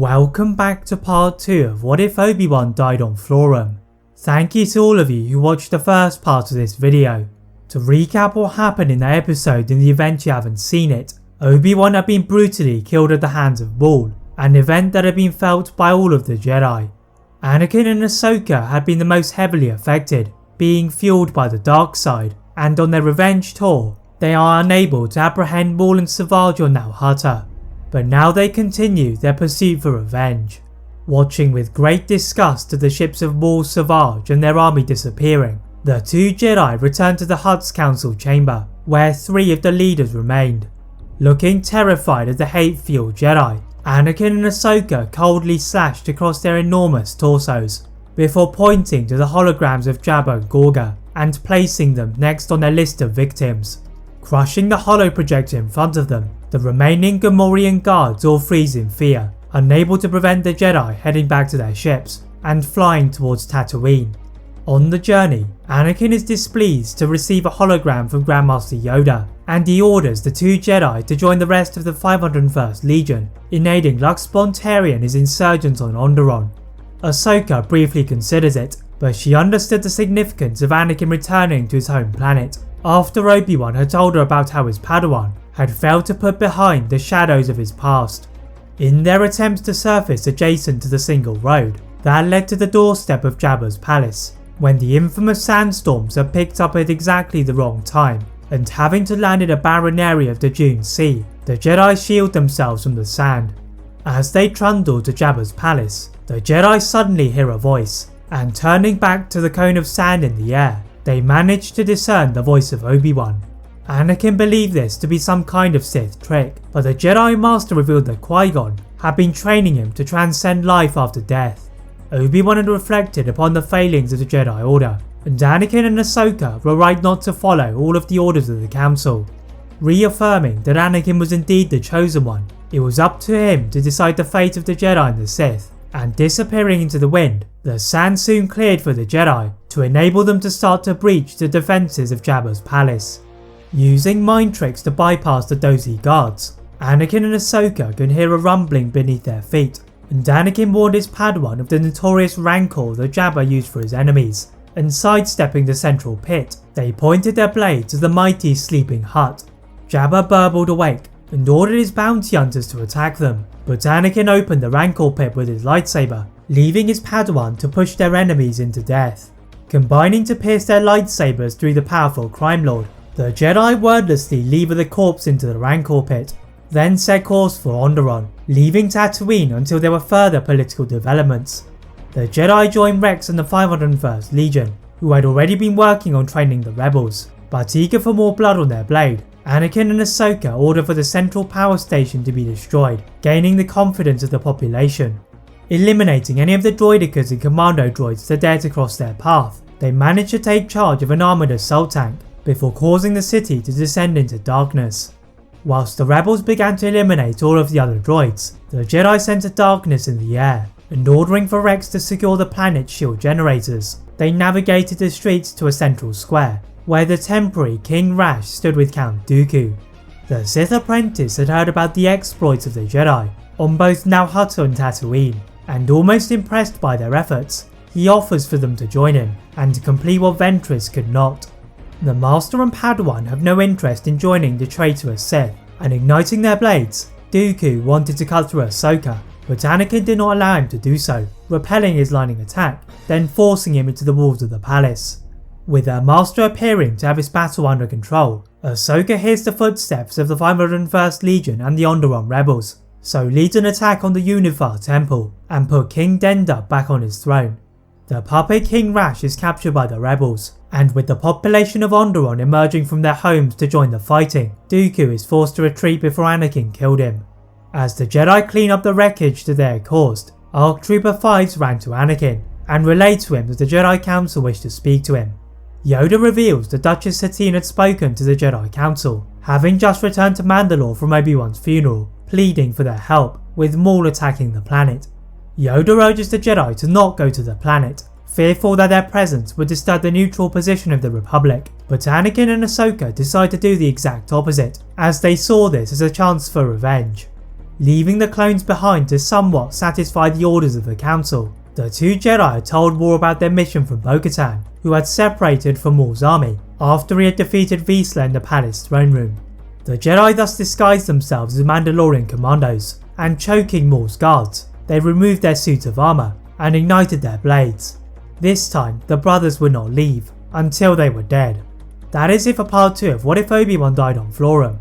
Welcome back to part 2 of What If Obi-Wan Died on Florrum. Thank you to all of you who watched the first part of this video. To recap what happened in that episode in the event you haven't seen it, Obi-Wan had been brutally killed at the hands of Maul, an event that had been felt by all of the Jedi. Anakin and Ahsoka had been the most heavily affected, being fueled by the dark side, and on their revenge tour, they are unable to apprehend Maul and Savage on Ohnaka. But now they continue their pursuit for revenge. Watching with great disgust at the ships of Maul, Savage and their army disappearing, the two Jedi returned to the Hutt's council chamber, where 3 of the leaders remained. Looking terrified at the hate-fueled Jedi, Anakin and Ahsoka coldly slashed across their enormous torsos, before pointing to the holograms of Jabba and Gorga and placing them next on their list of victims. Crushing the holoprojector in front of them, the remaining Gamorrean guards all freeze in fear, unable to prevent the Jedi heading back to their ships and flying towards Tatooine. On the journey, Anakin is displeased to receive a hologram from Grandmaster Yoda, and he orders the 2 Jedi to join the rest of the 501st Legion in aiding Lux Bonteri and his insurgents on Onderon. Ahsoka briefly considers it, but she understood the significance of Anakin returning to his home planet after Obi-Wan had told her about how his Padawan had failed to put behind the shadows of his past. In their attempts to surface adjacent to the single road that led to the doorstep of Jabba's palace, when the infamous sandstorms had picked up at exactly the wrong time, and having to land in a barren area of the Dune Sea, the Jedi shield themselves from the sand. As they trundle to Jabba's palace, the Jedi suddenly hear a voice, and turning back to the cone of sand in the air, they manage to discern the voice of Obi-Wan. Anakin believed this to be some kind of Sith trick, but the Jedi Master revealed that Qui-Gon had been training him to transcend life after death. Obi-Wan had reflected upon the failings of the Jedi Order, and Anakin and Ahsoka were right not to follow all of the orders of the Council. Reaffirming that Anakin was indeed the chosen one, it was up to him to decide the fate of the Jedi and the Sith, and disappearing into the wind, the sand soon cleared for the Jedi to enable them to start to breach the defences of Jabba's palace. Using mind tricks to bypass the dozy guards, Anakin and Ahsoka can hear a rumbling beneath their feet, and Anakin warned his Padawan of the notorious rancor that Jabba used for his enemies, and sidestepping the central pit, they pointed their blades at the mighty sleeping Hutt. Jabba burbled awake and ordered his bounty hunters to attack them, but Anakin opened the rancor pit with his lightsaber, leaving his Padawan to push their enemies into death. Combining to pierce their lightsabers through the powerful crime lord, the Jedi wordlessly lever the corpse into the rancor pit, then set course for Onderon, leaving Tatooine until there were further political developments. The Jedi joined Rex and the 501st Legion, who had already been working on training the rebels, but eager for more blood on their blade, Anakin and Ahsoka order for the central power station to be destroyed, gaining the confidence of the population. Eliminating any of the droidekas and commando droids that dare to cross their path, they manage to take charge of an armoured assault tank, before causing the city to descend into darkness. Whilst the rebels began to eliminate all of the other droids, the Jedi sent a darkness in the air, and ordering for Rex to secure the planet's shield generators, they navigated the streets to a central square, where the temporary King Rash stood with Count Dooku. The Sith apprentice had heard about the exploits of the Jedi on both Hutt and Tatooine, and almost impressed by their efforts, he offers for them to join him and to complete what Ventress could not. The Master and Padawan have no interest in joining the traitorous Sith, and igniting their blades, Dooku wanted to cut through Ahsoka, but Anakin did not allow him to do so, repelling his lightning attack, then forcing him into the walls of the palace. With their Master appearing to have his battle under control, Ahsoka hears the footsteps of the 501st Legion and the Onderon rebels, so leads an attack on the Unifar temple and put King Denda back on his throne. The puppet King Rash is captured by the rebels, and with the population of Onderon emerging from their homes to join the fighting, Dooku is forced to retreat before Anakin killed him. As the Jedi clean up the wreckage that they had caused, ARC Trooper 5s ran to Anakin and relayed to him that the Jedi Council wished to speak to him. Yoda reveals that Duchess Satine had spoken to the Jedi Council, having just returned to Mandalore from Obi-Wan's funeral, pleading for their help, with Maul attacking the planet. Yoda urges the Jedi to not go to the planet, fearful that their presence would disturb the neutral position of the Republic, but Anakin and Ahsoka decide to do the exact opposite, as they saw this as a chance for revenge. leaving the clones behind to somewhat satisfy the orders of the Council. The two Jedi are told more about their mission from Bo-Katan, who had separated from Maul's army after he had defeated Vizsla in the palace throne room. The Jedi thus disguised themselves as Mandalorian commandos, and choking Maul's guards, they removed their suits of armour and ignited their blades. This time, the brothers would not leave until they were dead. That is it for part 2 of What If Obi-Wan Died on Florrum.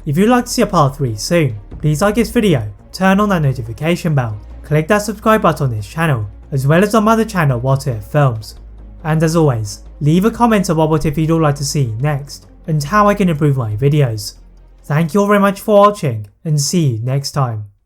If you'd like to see a part 3 soon, please like this video, turn on that notification bell, click that subscribe button on this channel, as well as on my other channel What If Films. And as always, leave a comment about what if you'd all like to see next, and how I can improve my videos. Thank you all very much for watching, and see you next time.